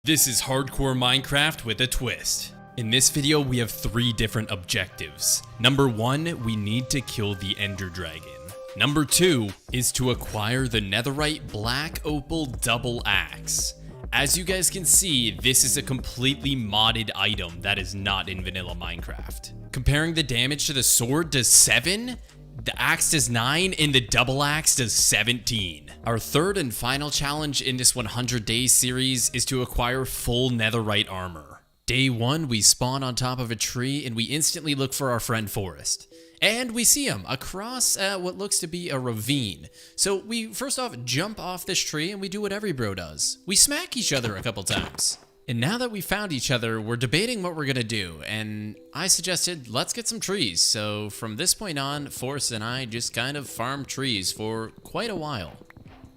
This is hardcore Minecraft with a twist. In this video, we have 3 different objectives. Number 1, we need to kill the Ender Dragon. Number 2 is to acquire the Netherite Black Opal Double Axe. As you guys can see, this is a completely modded item that is not in vanilla Minecraft. Comparing the damage to the sword does 7, the axe does 9, and the double axe does 17. Our third and final challenge in this 100 days series is to acquire full netherite armor. Day 1, we spawn on top of a tree and we instantly look for our friend Forest. And we see him across what looks to be a ravine. So we first off jump off this tree and we do what every bro does. We smack each other a couple times. And now that we found each other, we're debating what we're gonna do, and I suggested let's get some trees. So from this point on, Forrest and I just kind of farmed trees for quite a while.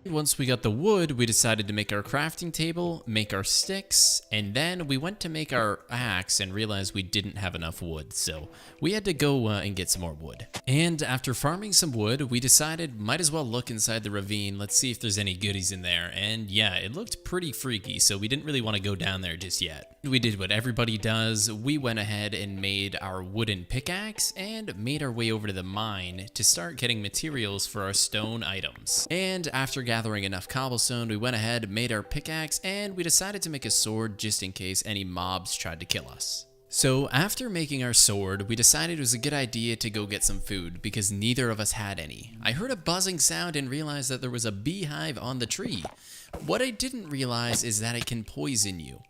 Once we got the wood, we decided to make our crafting table, make our sticks, and then we went to make our axe and realized we didn't have enough wood, so we had to go and get some more wood. And after farming some wood, we decided might as well look inside the ravine, let's see if there's any goodies in there, and yeah, it looked pretty freaky, so we didn't really want to go down there just yet. We did what everybody does, we went ahead and made our wooden pickaxe and made our way over to the mine to start getting materials for our stone items. And after gathering enough cobblestone, we went ahead, made our pickaxe, and we decided to make a sword just in case any mobs tried to kill us. So after making our sword, we decided it was a good idea to go get some food because neither of us had any. I heard a buzzing sound and realized that there was a beehive on the tree. What I didn't realize is that it can poison you.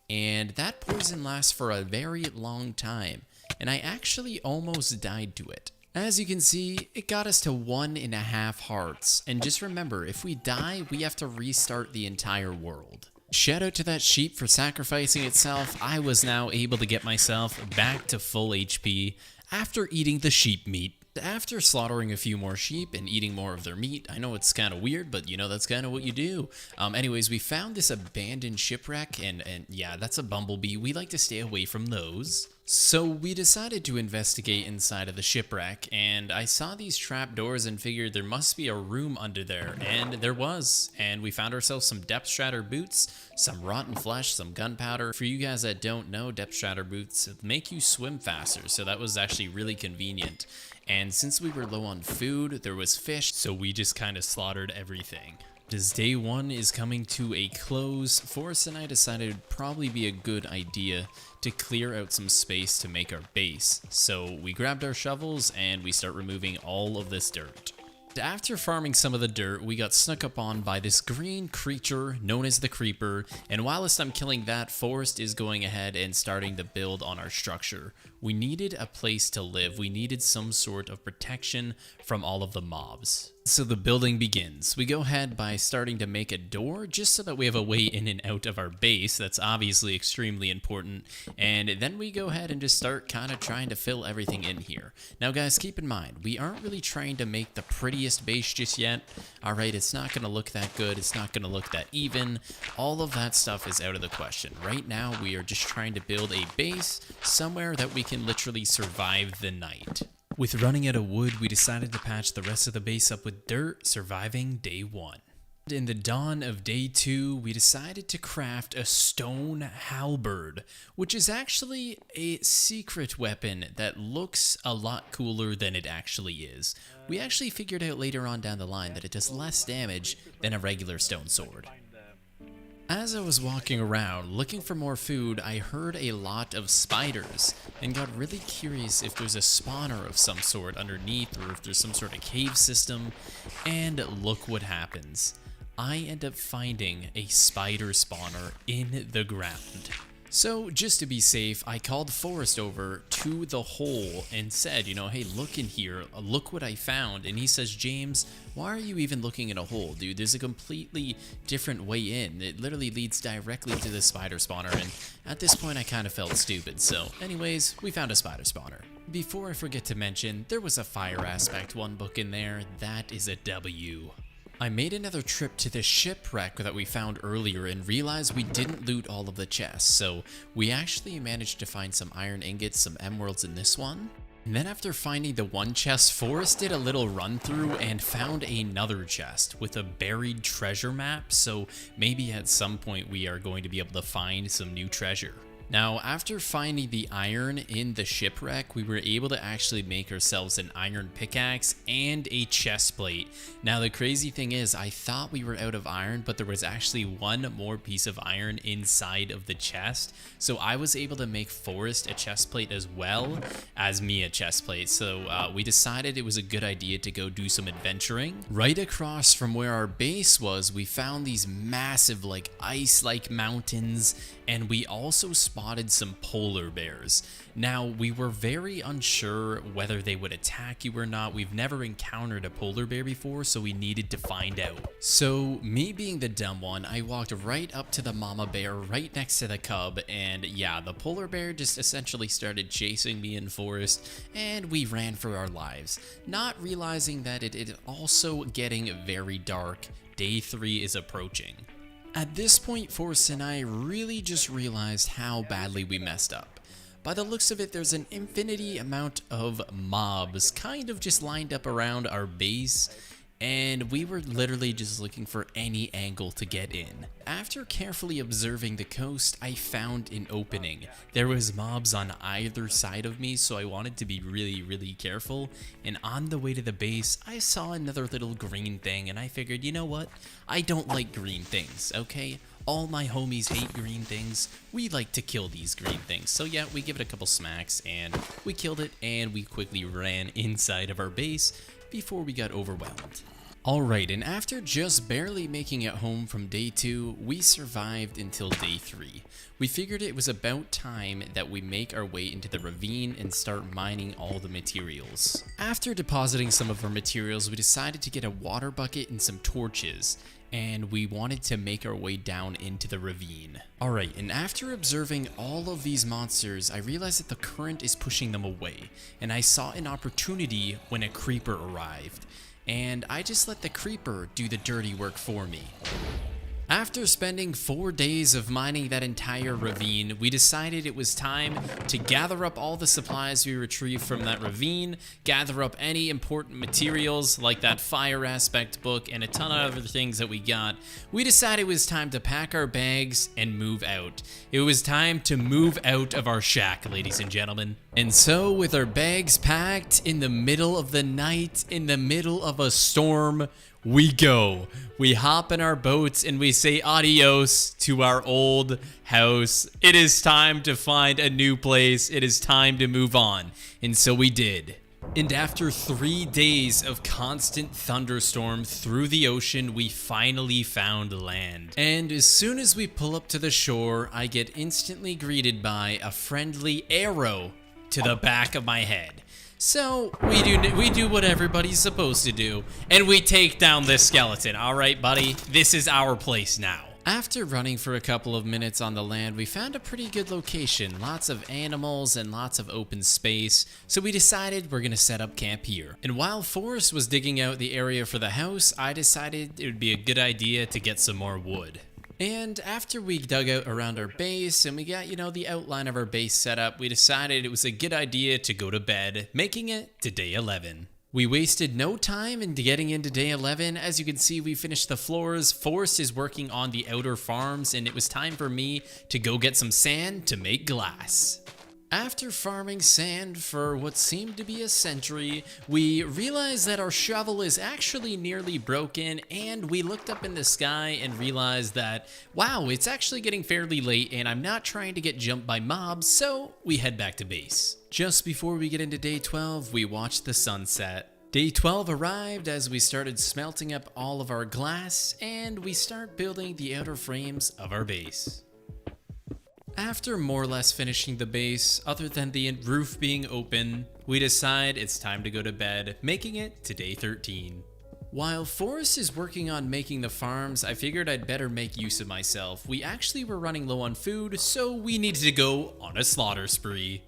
And that poison lasts for a very long time, and I actually almost died to it. As you can see, it got us to 1.5 hearts, and just remember, if we die, we have to restart the entire world. Shout out to that sheep for sacrificing itself. I was now able to get myself back to full HP after eating the sheep meat. After slaughtering a few more sheep and eating more of their meat, I know it's kind of weird, but you know, that's kind of what you do. Anyways, we found this abandoned shipwreck, and yeah, that's a bumblebee. We like to stay away from those. So we decided to investigate inside of the shipwreck, and I saw these trapdoors and figured there must be a room under there, and there was. And we found ourselves some depth strider boots, some rotten flesh, some gunpowder. For you guys that don't know, depth strider boots make you swim faster, so that was actually really convenient. And since we were low on food, there was fish, so we just kind of slaughtered everything. As day 1 is coming to a close, Forrest and I decided it would probably be a good idea to clear out some space to make our base. So we grabbed our shovels and we start removing all of this dirt. After farming some of the dirt, we got snuck up on by this green creature known as the Creeper, and whilst I'm killing that, Forrest is going ahead and starting to build on our structure. We needed a place to live. We needed some sort of protection from all of the mobs. So the building begins. We go ahead by starting to make a door just so that we have a way in and out of our base. That's obviously extremely important. And then we go ahead and just start kind of trying to fill everything in here. Now guys, keep in mind, we aren't really trying to make the prettiest base just yet. Alright, it's not going to look that good. It's not going to look that even. All of that stuff is out of the question. Right now, we are just trying to build a base somewhere that we can literally survive the night. With running out of wood, we decided to patch the rest of the base up with dirt, surviving day 1. In the dawn of day 2, we decided to craft a stone halberd, which is actually a secret weapon that looks a lot cooler than it actually is. We actually figured out later on down the line that it does less damage than a regular stone sword. As I was walking around looking for more food, I heard a lot of spiders and got really curious if there's a spawner of some sort underneath or if there's some sort of cave system, and look what happens. I end up finding a spider spawner in the ground. So just to be safe, I called Forrest over to the hole and said, you know, hey, look in here, look what I found. And he says, James, why are you even looking in a hole, dude? There's a completely different way in. It literally leads directly to the spider spawner, and at this point I kind of felt stupid. So anyways, we found a spider spawner. Before I forget to mention, there was a fire aspect 1 book in there. That is a W. I made another trip to the shipwreck that we found earlier and realized we didn't loot all of the chests, so we actually managed to find some iron ingots, some emeralds in this one. And then after finding the one chest, Forrest did a little run through and found another chest with a buried treasure map, so maybe at some point we are going to be able to find some new treasure. Now, after finding the iron in the shipwreck, we were able to actually make ourselves an iron pickaxe and a chest plate. Now, the crazy thing is, I thought we were out of iron, but there was actually one more piece of iron inside of the chest. So I was able to make Forrest a chest plate as well as me a chest plate. So we decided it was a good idea to go do some adventuring. Right across from where our base was, we found these massive, like, ice-like mountains, and we also spotted some polar bears. Now, we were very unsure whether they would attack you or not. We've never encountered a polar bear before, so we needed to find out. So, me being the dumb one, I walked right up to the mama bear right next to the cub, and yeah, the polar bear just essentially started chasing me and Forrest, and we ran for our lives, not realizing that it is also getting very dark. Day 3 is approaching. At this point, Forrest and I really just realized how badly we messed up. By the looks of it, there's an infinity amount of mobs kind of just lined up around our base, and we were literally just looking for any angle to get in. After carefully observing the coast, I found an opening. There was mobs on either side of me, so I wanted to be really careful, and on the way to the base, I saw another little green thing, and I figured, you know what? I don't like green things, okay? All my homies hate green things. We like to kill these green things. So yeah, we give it a couple smacks, and we killed it, and we quickly ran inside of our base before we got overwhelmed. Alright, and after just barely making it home from day 2, we survived until day 3. We figured it was about time that we make our way into the ravine and start mining all the materials. After depositing some of our materials, we decided to get a water bucket and some torches, and we wanted to make our way down into the ravine. Alright, and after observing all of these monsters, I realized that the current is pushing them away, and I saw an opportunity when a creeper arrived, and I just let the creeper do the dirty work for me. After spending 4 days of mining that entire ravine, we decided it was time to gather up all the supplies we retrieved from that ravine, gather up any important materials like that fire aspect book and a ton of other things that we got. We decided it was time to pack our bags and move out. It was time to move out of our shack, ladies and gentlemen. And so, with our bags packed, in the middle of the night, in the middle of a storm, we go. We hop in our boats and we say adios to our old house. It is time to find a new place. It is time to move on. And so we did. And after 3 days of constant thunderstorm through the ocean, we finally found land. And as soon as we pull up to the shore, I get instantly greeted by a friendly arrow to the back of my head. So, we do what everybody's supposed to do, and we take down this skeleton. Alright, buddy, this is our place now. After running for a couple of minutes on the land, we found a pretty good location. Lots of animals and lots of open space, so we decided we're gonna set up camp here. And while Forrest was digging out the area for the house, I decided it would be a good idea to get some more wood. And after we dug out around our base and we got, the outline of our base set up, we decided it was a good idea to go to bed, making it to day 11. We wasted no time in getting into day 11. As you can see, we finished the floors. Forrest is working on the outer farms, and it was time for me to go get some sand to make glass. After farming sand for what seemed to be a century, we realized that our shovel is actually nearly broken, and we looked up in the sky and realized that, wow, it's actually getting fairly late and I'm not trying to get jumped by mobs, so we head back to base. Just before we get into day 12, we watched the sunset. Day 12 arrived as we started smelting up all of our glass, and we start building the outer frames of our base. After more or less finishing the base, other than the roof being open, we decide it's time to go to bed, making it to day 13. While Forrest is working on making the farms, I figured I'd better make use of myself. We actually were running low on food, so we needed to go on a slaughter spree.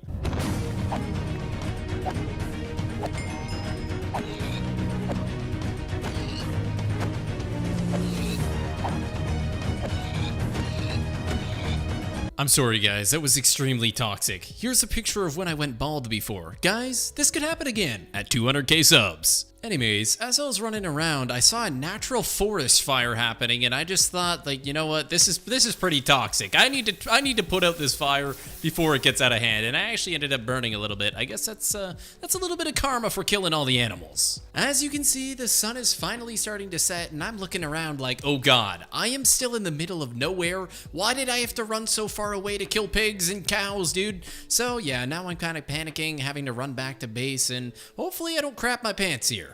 I'm sorry guys, that was extremely toxic. Here's a picture of when I went bald before. Guys, this could happen again at 200k subs. Anyways, as I was running around, I saw a natural forest fire happening, and I just thought, like, you know what, this is pretty toxic. I need to put out this fire before it gets out of hand, and I actually ended up burning a little bit. I guess that's a little bit of karma for killing all the animals. As you can see, the sun is finally starting to set, and I'm looking around like, oh god, I am still in the middle of nowhere. Why did I have to run so far away to kill pigs and cows, dude? So yeah, now I'm kind of panicking, having to run back to base, and hopefully I don't crap my pants here.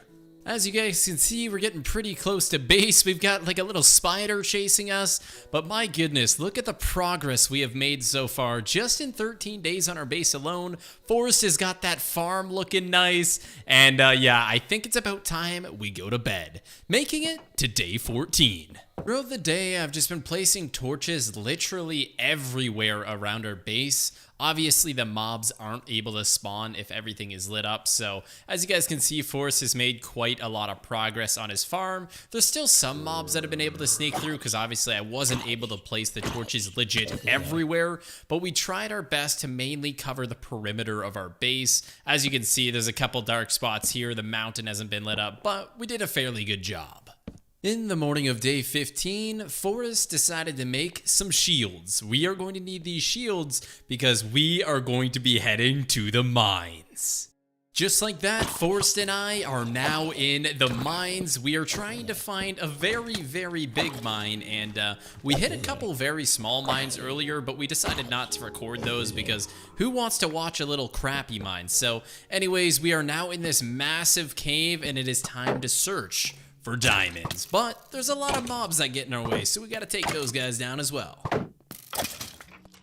As you guys can see, we're getting pretty close to base. We've got like a little spider chasing us, but my goodness, look at the progress we have made so far. Just in 13 days on our base alone, Forrest has got that farm looking nice, and yeah, I think it's about time we go to bed, making it to day 14. Throughout the day, I've just been placing torches literally everywhere around our base. Obviously, the mobs aren't able to spawn if everything is lit up, so as you guys can see, Forrest has made quite a lot of progress on his farm. There's still some mobs that have been able to sneak through, because obviously I wasn't able to place the torches legit everywhere, but we tried our best to mainly cover the perimeter of our base. As you can see, there's a couple dark spots here. The mountain hasn't been lit up, but we did a fairly good job. In the morning of day 15, Forrest decided to make some shields. We are going to need these shields because we are going to be heading to the mines. Just like that, Forrest and I are now in the mines. We are trying to find a very, very big mine, and we hit a couple very small mines earlier, but we decided not to record those because who wants to watch a little crappy mine? So anyways, we are now in this massive cave, and it is time to search for diamonds, but there's a lot of mobs that get in our way, so we gotta take those guys down as well.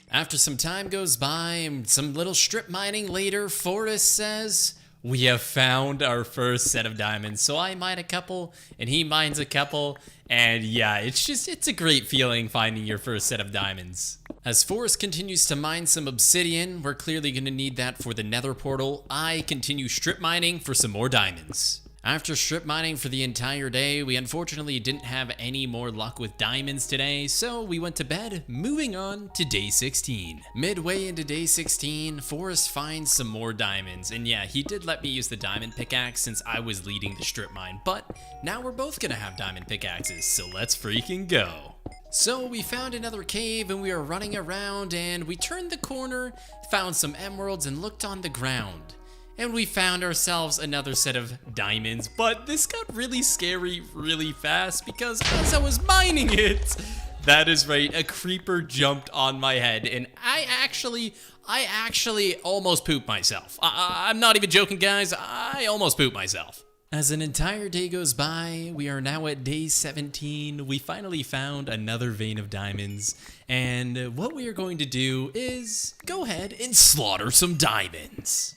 After some time goes by and some little strip mining later, Forrest says, we have found our first set of diamonds. So I mine a couple and he mines a couple, and yeah, it's a great feeling finding your first set of diamonds. As Forrest continues to mine some obsidian, we're clearly gonna need that for the nether portal. I continue strip mining for some more diamonds. After strip mining for the entire day, we unfortunately didn't have any more luck with diamonds today, so we went to bed, moving on to day 16. Midway into day 16, Forrest finds some more diamonds, and yeah, he did let me use the diamond pickaxe since I was leading the strip mine, but now we're both gonna have diamond pickaxes, so let's freaking go. So we found another cave and we were running around, and we turned the corner, found some emeralds, and looked on the ground. And we found ourselves another set of diamonds, but this got really scary really fast because as I was mining it, that is right, a creeper jumped on my head, and I actually almost pooped myself. I'm not even joking, guys, I almost pooped myself. As an entire day goes by, we are now at day 17. We finally found another vein of diamonds, and what we are going to do is go ahead and slaughter some diamonds.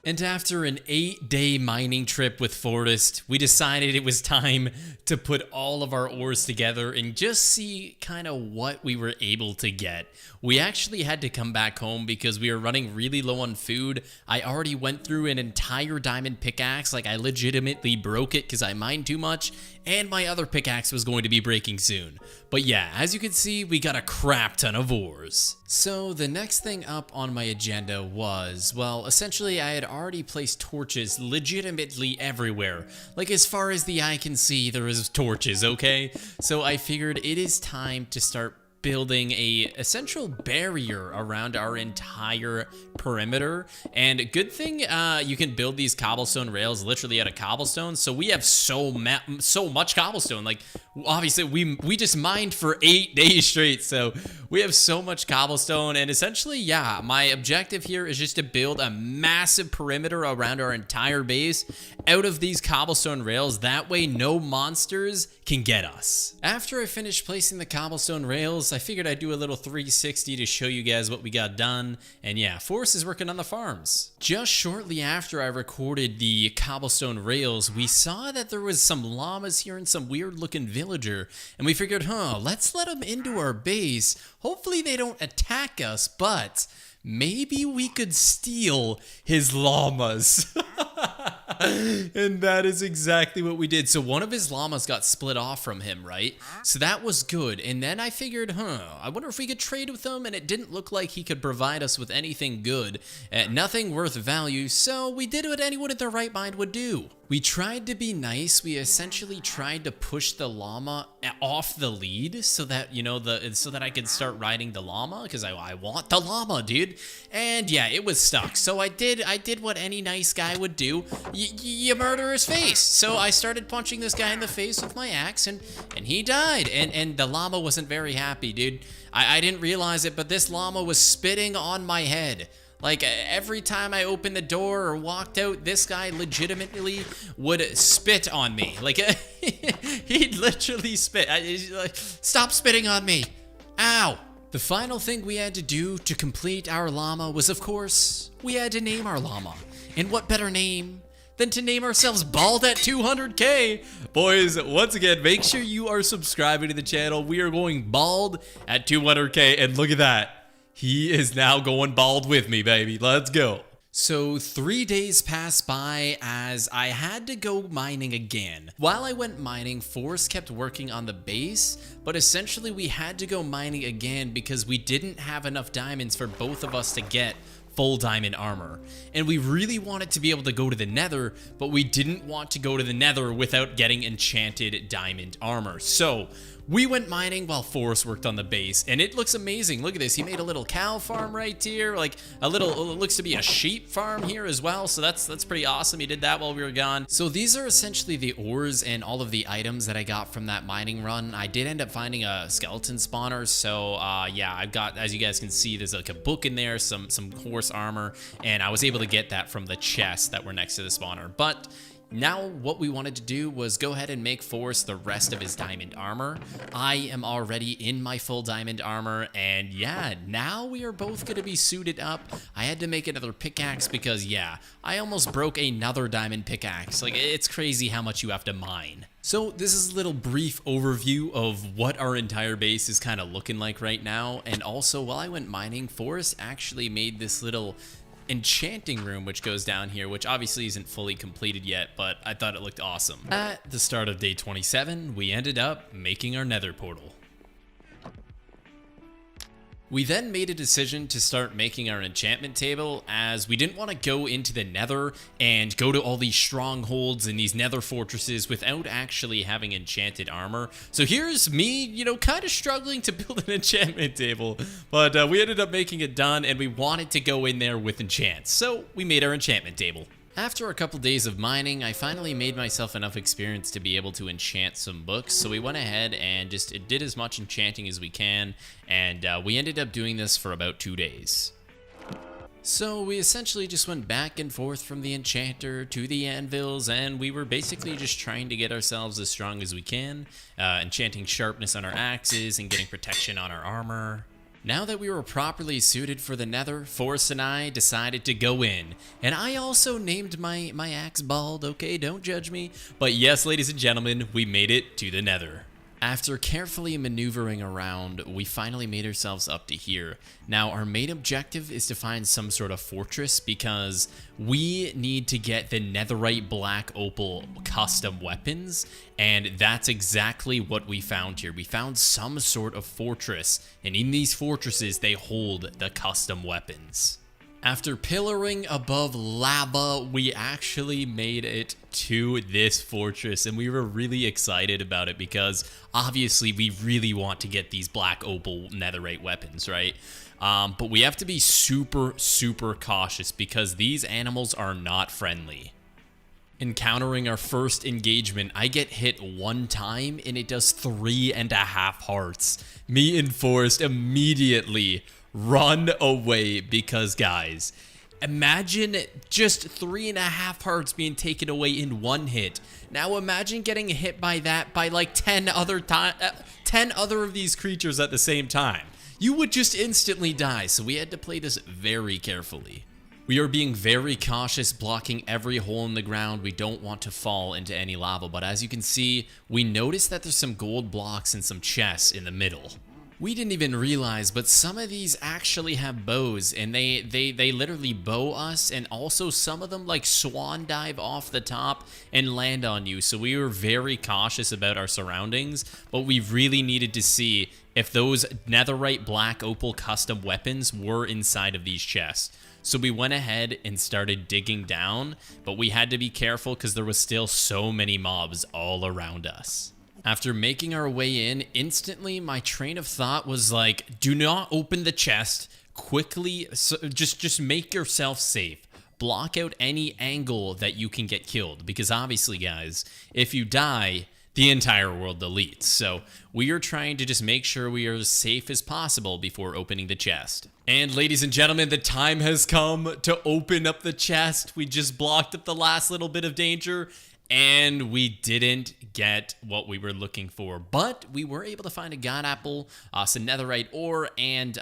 And after an 8-day mining trip with Forrest, we decided it was time to put all of our ores together and just see kind of what we were able to get. We actually had to come back home because we were running really low on food. I already went through an entire diamond pickaxe, like I legitimately broke it because I mined too much, and my other pickaxe was going to be breaking soon. But yeah, as you can see, we got a crap ton of ores. So the next thing up on my agenda was, well, essentially I had already placed torches legitimately everywhere. Like as far as the eye can see, there is torches, okay? So I figured it is time to start building a essential barrier around our entire perimeter. And good thing you can build these cobblestone rails literally out of cobblestone, so we have so much cobblestone. Like obviously we just mined for 8 days straight, so we have so much cobblestone. And essentially, yeah, my objective here is just to build a massive perimeter around our entire base out of these cobblestone rails. That way no monsters can get us. After I finished placing the cobblestone rails, hills, I figured I'd do a little 360 to show you guys what we got done. And yeah, Forrest is working on the farms. Just shortly after I recorded the cobblestone rails, we saw that there was some llamas here and some weird looking villager. And we figured, let's let them into our base. Hopefully they don't attack us, but maybe we could steal his llamas. And that is exactly what we did. So one of his llamas got split off from him, right? So that was good. And then I figured, I wonder if we could trade with him. And it didn't look like he could provide us with anything good, nothing worth value. So we did what anyone in their right mind would do. We tried to be nice. We essentially tried to push the llama off the lead so that, so that I could start riding the llama, because I want the llama, dude. And yeah, it was stuck. So I did what any nice guy would do. You murder his face. So I started punching this guy in the face with my axe, and he died. And the llama wasn't very happy, dude. I didn't realize it, but this llama was spitting on my head. Like, every time I opened the door or walked out, this guy legitimately would spit on me. Like, he'd literally spit. Stop spitting on me. Ow. The final thing we had to do to complete our llama was, of course, we had to name our llama. And what better name than to name ourselves Bald at 200K. Boys, once again, make sure you are subscribing to the channel. We are going bald at 200K, and look at that. He is now going bald with me, baby. Let's go. So 3 days passed by as I had to go mining again. While I went mining, Forrest kept working on the base, but essentially we had to go mining again because we didn't have enough diamonds for both of us to get full diamond armor. And we really wanted to be able to go to the nether, but we didn't want to go to the nether without getting enchanted diamond armor. So we went mining while Forrest worked on the base, and it looks amazing. Look at this. He made a little cow farm right here, like a little, it looks to be a sheep farm here as well. So that's pretty awesome. He did that while we were gone. So these are essentially the ores and all of the items that I got from that mining run. I did end up finding a skeleton spawner. So yeah, I've got, as you guys can see, there's like a book in there, some horse armor, and I was able to get that from the chests that were next to the spawner. But now what we wanted to do was go ahead and make Forrest the rest of his diamond armor. I am already in my full diamond armor, and yeah, now we are both going to be suited up. I had to make another pickaxe because, yeah, I almost broke another diamond pickaxe. Like, it's crazy how much you have to mine. So this is a little brief overview of what our entire base is kind of looking like right now. And also, while I went mining, Forrest actually made this little enchanting room which goes down here, which obviously isn't fully completed yet, but I thought it looked awesome. At the start of day 27, we ended up making our nether portal. We then made a decision to start making our enchantment table, as we didn't want to go into the nether and go to all these strongholds and these nether fortresses without actually having enchanted armor. So here's me, kind of struggling to build an enchantment table, but we ended up making it done, and we wanted to go in there with enchants. So we made our enchantment table. After a couple days of mining, I finally made myself enough experience to be able to enchant some books, so we went ahead and just did as much enchanting as we can, and we ended up doing this for about 2 days. So we essentially just went back and forth from the enchanter to the anvils, and we were basically just trying to get ourselves as strong as we can, enchanting sharpness on our axes and getting protection on our armor. Now that we were properly suited for the nether, Forrest and I decided to go in. And I also named my axe Bald, okay? Don't judge me. But yes, ladies and gentlemen, we made it to the nether. After carefully maneuvering around, we finally made ourselves up to here. Now, our main objective is to find some sort of fortress because we need to get the netherite black opal custom weapons, and that's exactly what we found here. We found some sort of fortress, and in these fortresses, they hold the custom weapons. After pillaring above lava, we actually made it to this fortress, and we were really excited about it because obviously we really want to get these black opal netherite weapons, right? But we have to be super cautious because these animals are not friendly. Encountering our first engagement, I get hit one time and it does 3.5 hearts. Me and Forrest immediately run away because, guys, Imagine just 3.5 hearts being taken away in one hit. Now imagine getting hit by that by like 10 other of these creatures at the same time. You would just instantly die, so we had to play this very carefully. We are being very cautious, blocking every hole in the ground. We don't want to fall into any lava, but as you can see, we noticed that there's some gold blocks and some chests in the middle. We didn't even realize, but some of these actually have bows, and they literally bow us, and also some of them like swan dive off the top and land on you. So we were very cautious about our surroundings, but we really needed to see if those netherite black opal custom weapons were inside of these chests. So we went ahead and started digging down, but we had to be careful because there was still so many mobs all around us. After making our way in, instantly my train of thought was like, do not open the chest, quickly, just make yourself safe. Block out any angle that you can get killed, because obviously guys, if you die, the entire world deletes. So we are trying to just make sure we are as safe as possible before opening the chest. And ladies and gentlemen, the time has come to open up the chest. We just blocked up the last little bit of danger, and we didn't get what we were looking for, but we were able to find a god apple, some netherite ore, and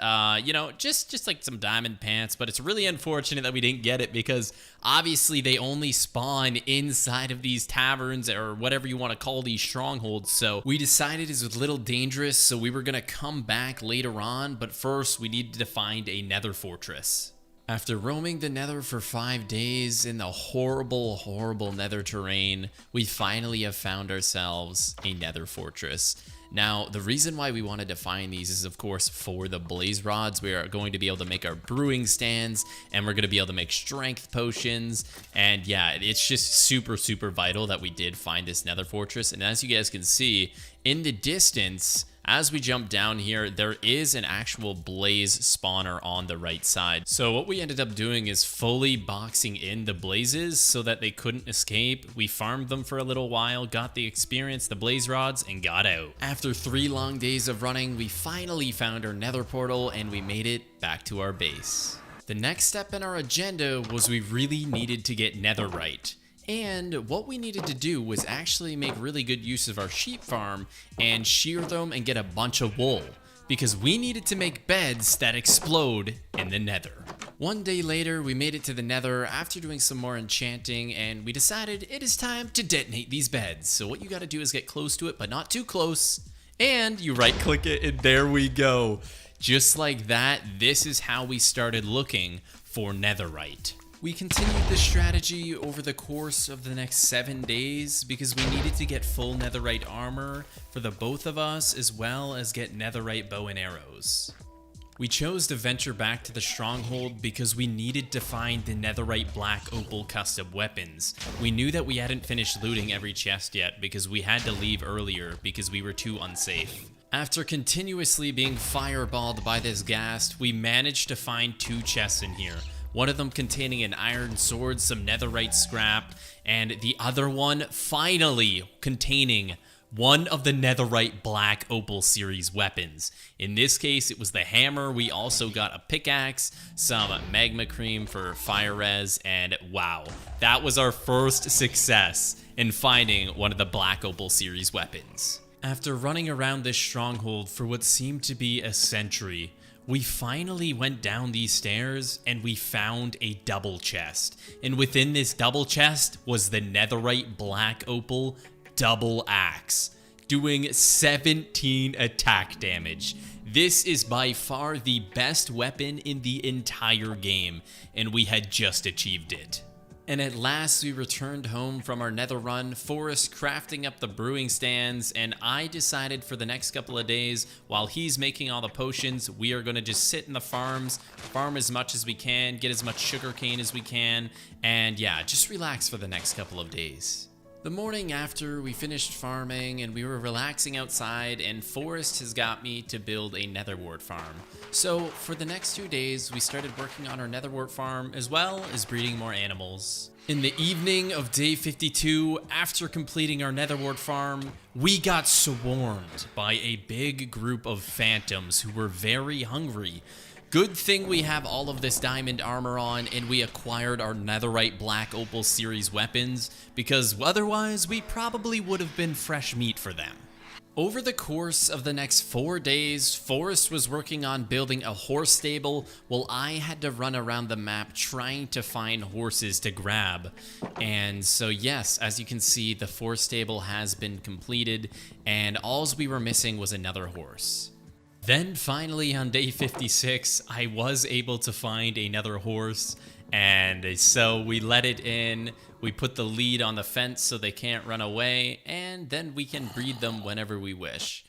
you know, just like some diamond pants. But it's really unfortunate that we didn't get it, because obviously they only spawn inside of these taverns, or whatever you want to call these strongholds. So we decided it was a little dangerous, so we were gonna come back later on, but first we needed to find a nether fortress. After roaming the nether for 5 days in the horrible nether terrain, we finally have found ourselves a nether fortress. Now, the reason why we wanted to find these is, of course, for the blaze rods. We are going to be able to make our brewing stands, and we're going to be able to make strength potions. And yeah, it's just super vital that we did find this nether fortress. And as you guys can see, in the distance, as we jump down here, there is an actual blaze spawner on the right side. So what we ended up doing is fully boxing in the blazes so that they couldn't escape. We farmed them for a little while, got the experience, the blaze rods, and got out. After 3 long days of running, we finally found our nether portal, and we made it back to our base. The next step in our agenda was we really needed to get netherite. And what we needed to do was actually make really good use of our sheep farm and shear them and get a bunch of wool, because we needed to make beds that explode in the nether. One day later, we made it to the nether after doing some more enchanting, and we decided it is time to detonate these beds. So what you gotta do is get close to it, but not too close, and you right click it, and there we go. Just like that, this is how we started looking for netherite. We continued this strategy over the course of the next 7 days because we needed to get full netherite armor for the both of us, as well as get netherite bow and arrows. We chose to venture back to the stronghold because we needed to find the netherite black opal custom weapons. We knew that we hadn't finished looting every chest yet because we had to leave earlier because we were too unsafe. After continuously being fireballed by this ghast, we managed to find 2 chests in here. One of them containing an iron sword, some netherite scrap, and the other one finally containing one of the netherite black opal series weapons. In this case, it was the hammer. We also got a pickaxe, some magma cream for fire res, and wow, that was our first success in finding one of the black opal series weapons. After running around this stronghold for what seemed to be a century, we finally went down these stairs and we found a double chest. And within this double chest was the netherite black opal double axe, doing 17 attack damage. This is by far the best weapon in the entire game, and we had just achieved it. And at last we returned home from our nether run, Forrest crafting up the brewing stands, and I decided for the next couple of days, while he's making all the potions, we are going to just sit in the farms, farm as much as we can, get as much sugarcane as we can, and yeah, just relax for the next couple of days. The morning after, we finished farming and we were relaxing outside, and Forrest has got me to build a netherwort farm. So for the next 2 days, we started working on our netherwort farm as well as breeding more animals. In the evening of day 52, after completing our netherwort farm, we got swarmed by a big group of phantoms who were very hungry. Good thing we have all of this diamond armor on and we acquired our netherite black opal series weapons, because otherwise we probably would have been fresh meat for them. Over the course of the next 4 days, Forrest was working on building a horse stable while I had to run around the map trying to find horses to grab. And so yes, as you can see, the horse stable has been completed and all we were missing was another horse. Then finally on day 56, I was able to find another horse, and so we let it in. We put the lead on the fence so they can't run away, and then we can breed them whenever we wish.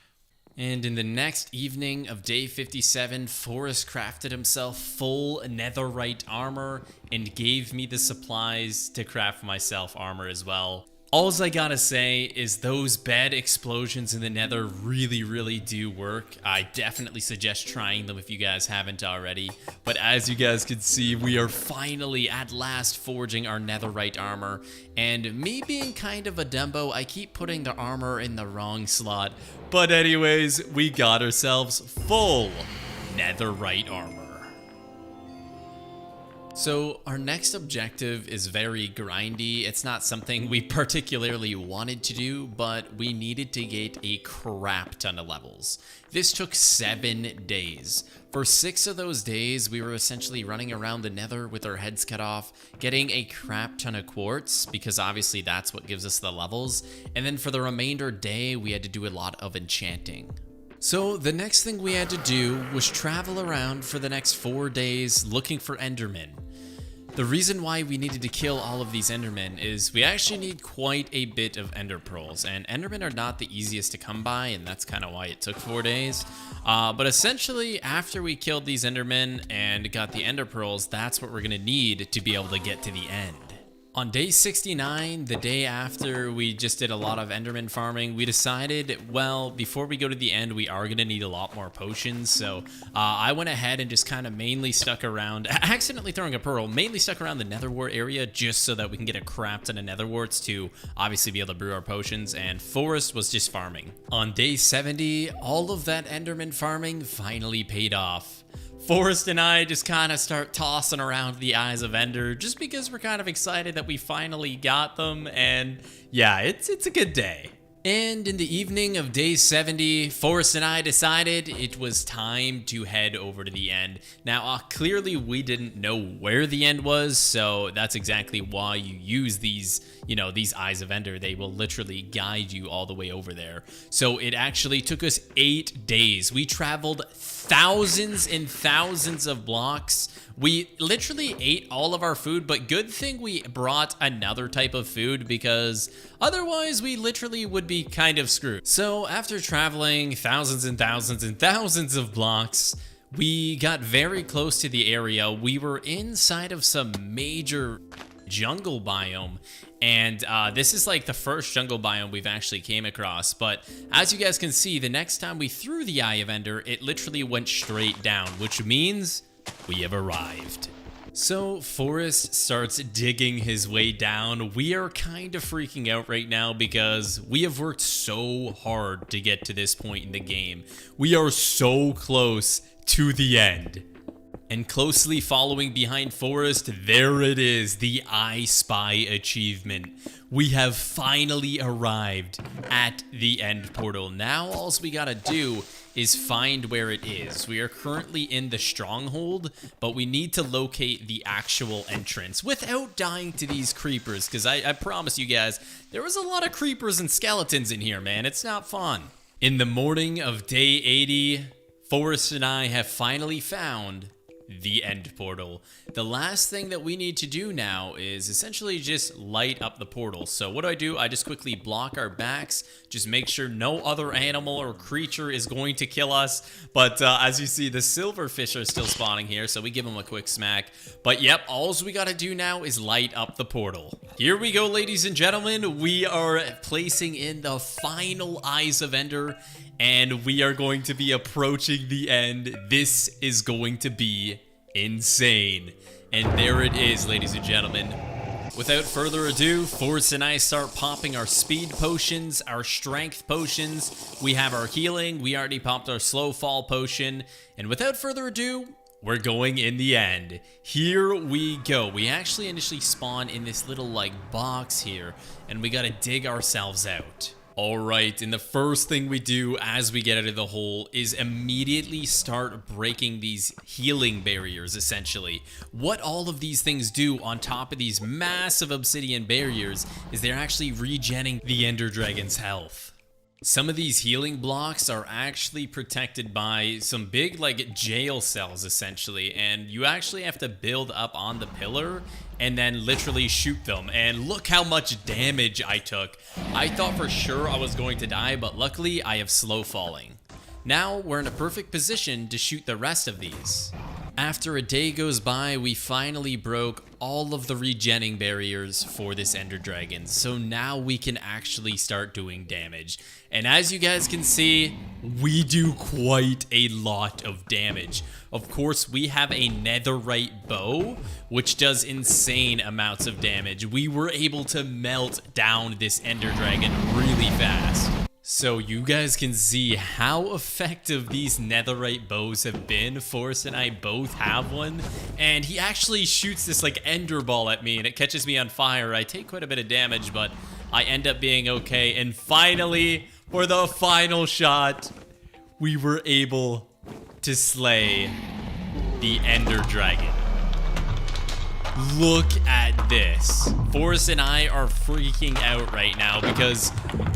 And in the next evening of day 57, Forrest crafted himself full netherite armor and gave me the supplies to craft myself armor as well. Alls I gotta say is those bed explosions in the nether really do work. I definitely suggest trying them if you guys haven't already. But as you guys can see, we are finally at last forging our netherite armor. And me being kind of a Dumbo, I keep putting the armor in the wrong slot. But anyways, we got ourselves full netherite armor. So our next objective is very grindy. It's not something we particularly wanted to do, but we needed to get a crap ton of levels. This took 7 days. For 6 of those days, we were essentially running around the nether with our heads cut off, getting a crap ton of quartz, because obviously that's what gives us the levels. And then for the remainder day, we had to do a lot of enchanting. So the next thing we had to do was travel around for the next 4 days looking for Endermen. The reason why we needed to kill all of these Endermen is we actually need quite a bit of Ender Pearls, and Endermen are not the easiest to come by, and that's kind of why it took 4 days. But essentially, after we killed these Endermen and got the Ender Pearls, that's what we're going to need to be able to get to the end. On day 69, the day after we just did a lot of Enderman farming, we decided, well, before we go to the end, we are going to need a lot more potions. So I went ahead and just kind of mainly stuck around, accidentally throwing a pearl, mainly stuck around the nether wart area just so that we can get a crap ton of nether warts to obviously be able to brew our potions, and Forrest was just farming. On day 70, all of that Enderman farming finally paid off. Forrest and I just kind of start tossing around the Eyes of Ender just because we're kind of excited that we finally got them, and yeah, it's a good day. And in the evening of day 70, Forrest and I decided it was time to head over to the end. Now, clearly we didn't know where the end was, so that's exactly why you use these, these Eyes of Ender. They will literally guide you all the way over there. So it actually took us 8 days. We traveled thousands and thousands of blocks. We literally ate all of our food, but good thing we brought another type of food because otherwise we literally would be kind of screwed. So after traveling thousands and thousands and thousands of blocks, we got very close to the area. We were inside of some major jungle biome, and this is like the first jungle biome we've actually came across. But as you guys can see, the next time we threw the Eye of Ender, it literally went straight down, which means we have arrived. So Forrest starts digging his way down. We are kind of freaking out right now because we have worked so hard to get to this point in the game. We are so close to the end. And closely following behind Forrest, there it is, the I Spy achievement. We have finally arrived at the end portal. Now all we gotta do is find where it is. We are currently in the stronghold, but we need to locate the actual entrance without dying to these creepers, because I promise you guys, there was a lot of creepers and skeletons in here, man. It's not fun. In the morning of day 80, Forrest and I have finally found the end portal. The last thing that we need to do now is essentially just light up the portal. So what do? I just quickly block our backs, just make sure no other animal or creature is going to kill us. But as you see, the silverfish are still spawning here, so we give them a quick smack. But yep, all we gotta do now is light up the portal. Here we go, ladies and gentlemen. We are placing in the final Eyes of Ender, and we are going to be approaching the end. This is going to be insane. And there it is, ladies and gentlemen. Without further ado, Forrest and I start popping our speed potions, our strength potions. We have our healing. We already popped our slow fall potion. And without further ado, We're going in the end. Here we go. We actually initially spawn in this little like box here, and we gotta dig ourselves out. Alright, and the first thing we do as we get out of the hole is immediately start breaking these healing barriers, essentially. What all of these things do on top of these massive obsidian barriers is they're actually regenning the Ender Dragon's health. Some of these healing blocks are actually protected by some big like jail cells essentially, and you actually have to build up on the pillar and then literally shoot them. And look how much damage I took. I thought for sure I was going to die, but luckily I have slow falling. Now we're in a perfect position to shoot the rest of these. After a day goes by, we finally broke all of the regenning barriers for this Ender Dragon. So now we can actually start doing damage. And as you guys can see, we do quite a lot of damage. Of course, we have a netherite bow, which does insane amounts of damage. We were able to melt down this Ender Dragon really fast. So you guys can see how effective these netherite bows have been. Forrest and I both have one, and he actually shoots this like ender ball at me and it catches me on fire. I take quite a bit of damage, but I end up being okay. And finally, for the final shot, we were able to slay the Ender Dragon. Look at this. Forrest and I are freaking out right now because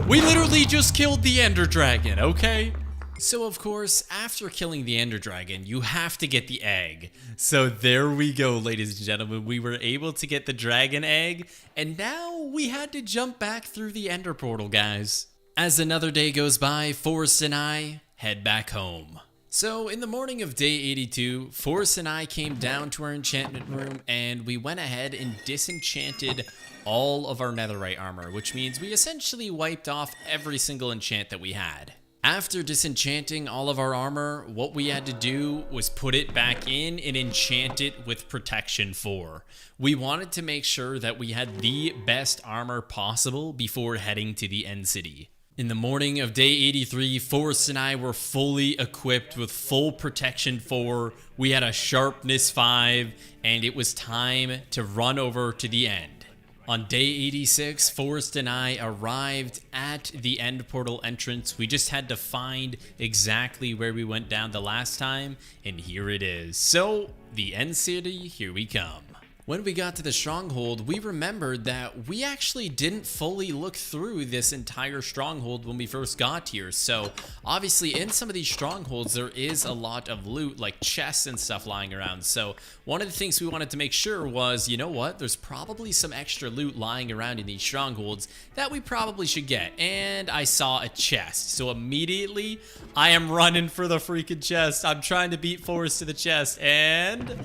we literally just killed the Ender Dragon, okay? So of course, after killing the Ender Dragon, you have to get the egg. So there we go, ladies and gentlemen. We were able to get the dragon egg, and now we had to jump back through the Ender portal, guys. As another day goes by, Forrest and I head back home. So in the morning of day 82, Forrest and I came down to our enchantment room and we went ahead and disenchanted all of our netherite armor, which means we essentially wiped off every single enchant that we had. After disenchanting all of our armor, what we had to do was put it back in and enchant it with protection 4. We wanted to make sure that we had the best armor possible before heading to the end city. In the morning of day 83, Forrest and I were fully equipped with full protection 4. We had a sharpness 5, and it was time to run over to the end. On day 86, Forrest and I arrived at the end portal entrance. We just had to find exactly where we went down the last time, and here it is. So, the end city, here we come. When we got to the stronghold, we remembered that we actually didn't fully look through this entire stronghold when we first got here. So obviously in some of these strongholds, there is a lot of loot like chests and stuff lying around. So one of the things we wanted to make sure was, you know what, there's probably some extra loot lying around in these strongholds that we probably should get. And I saw a chest. So immediately I am running for the freaking chest. I'm trying to beat Forrest to the chest, and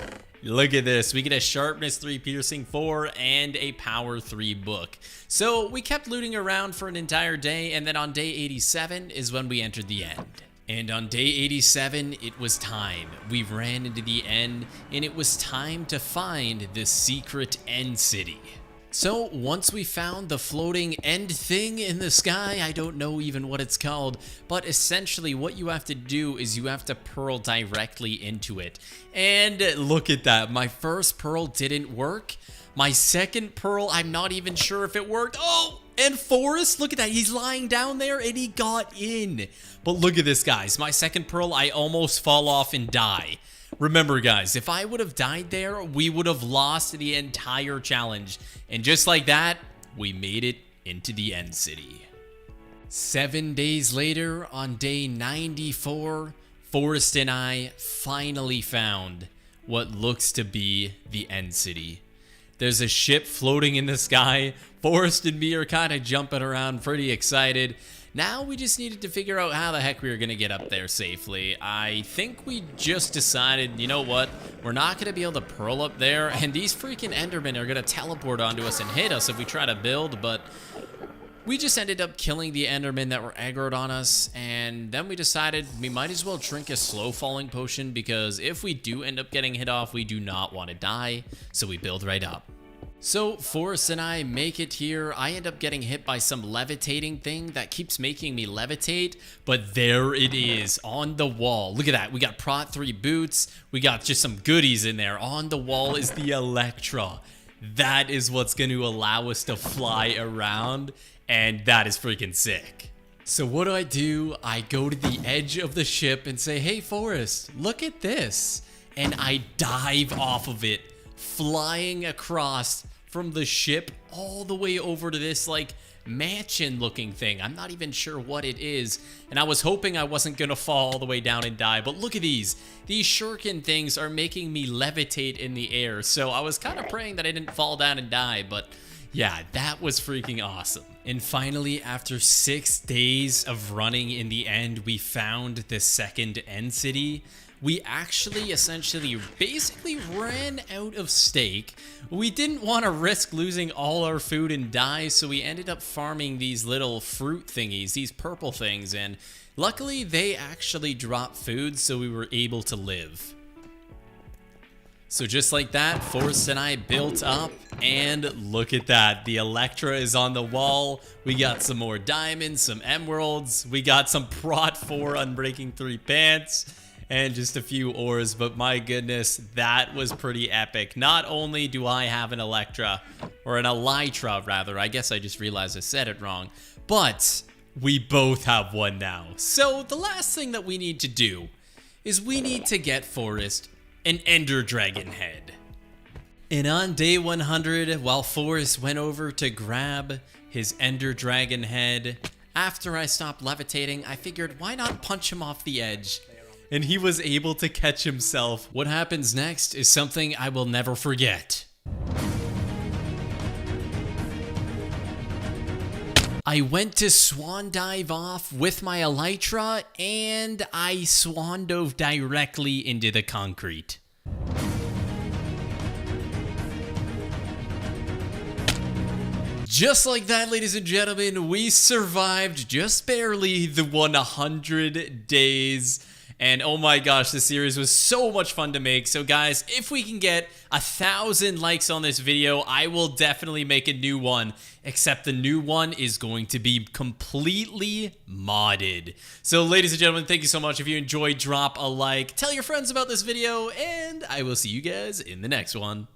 look at this. We get a sharpness 3, piercing 4, and a power 3 book. So we kept looting around for an entire day, and then on day 87 is when we entered the end. And on day 87, it was time. We ran into the end, and it was time to find the secret end city. So once we found the floating end thing in the sky, I don't know even what it's called, but essentially what you have to do is you have to pearl directly into it. And look at that, my first pearl didn't work. My second pearl, I'm not even sure if it worked. Oh, and Forrest, look at that, he's lying down there and he got in. But look at this, guys, my second pearl, I almost fall off and die. Remember, guys, if I would have died there, we would have lost the entire challenge. And just like that, we made it into the end city. 7 days later, on day 94, Forrest and I finally found what looks to be the end city. There's a ship floating in the sky. Forrest and me are kind of jumping around, pretty excited. Now we just needed to figure out how the heck we were going to get up there safely. I think we just decided, you know what, we're not going to be able to pearl up there, and these freaking Endermen are going to teleport onto us and hit us if we try to build, but we just ended up killing the Endermen that were aggroed on us, and then we decided we might as well drink a slow falling potion, because if we do end up getting hit off, we do not want to die, so we build right up. So Forrest and I make it here. I end up getting hit by some levitating thing that keeps making me levitate, but there it is on the wall. Look at that. We got Prot 3 boots. We got just some goodies in there. On the wall is the Electra. That is what's going to allow us to fly around, and that is freaking sick. So what do? I go to the edge of the ship and say, hey Forrest, look at this. And I dive off of it, flying across from the ship all the way over to this like mansion looking thing. I'm not even sure what it is, and I was hoping I wasn't gonna fall all the way down and die, but look at these shuriken things are making me levitate in the air. So I was kind of praying that I didn't fall down and die, but yeah, that was freaking awesome. And finally, after 6 days of running, in the end we found the second end city. We actually essentially basically ran out of steak. We didn't want to risk losing all our food and die, so we ended up farming these little fruit thingies, these purple things, and luckily they actually dropped food, so we were able to live. So just like that, Forrest and I built up, and look at that. The Electra is on the wall. We got some more diamonds, some emeralds. We got some Prot 4 Unbreaking 3 pants. And just a few ores, but my goodness, that was pretty epic. Not only do I have an Electra, or an Elytra rather, I guess I just realized I said it wrong, but we both have one now. So the last thing that we need to do is we need to get Forrest an Ender Dragon head. And on day 100, while Forrest went over to grab his Ender Dragon head, after I stopped levitating, I figured why not punch him off the edge? And he was able to catch himself. What happens next is something I will never forget. I went to swan dive off with my Elytra, and I swan dove directly into the concrete. Just like that, ladies and gentlemen, we survived just barely the 100 days. And oh my gosh, this series was so much fun to make. So guys, if we can get 1,000 likes on this video, I will definitely make a new one. Except the new one is going to be completely modded. So ladies and gentlemen, thank you so much. If you enjoyed, drop a like, tell your friends about this video, and I will see you guys in the next one.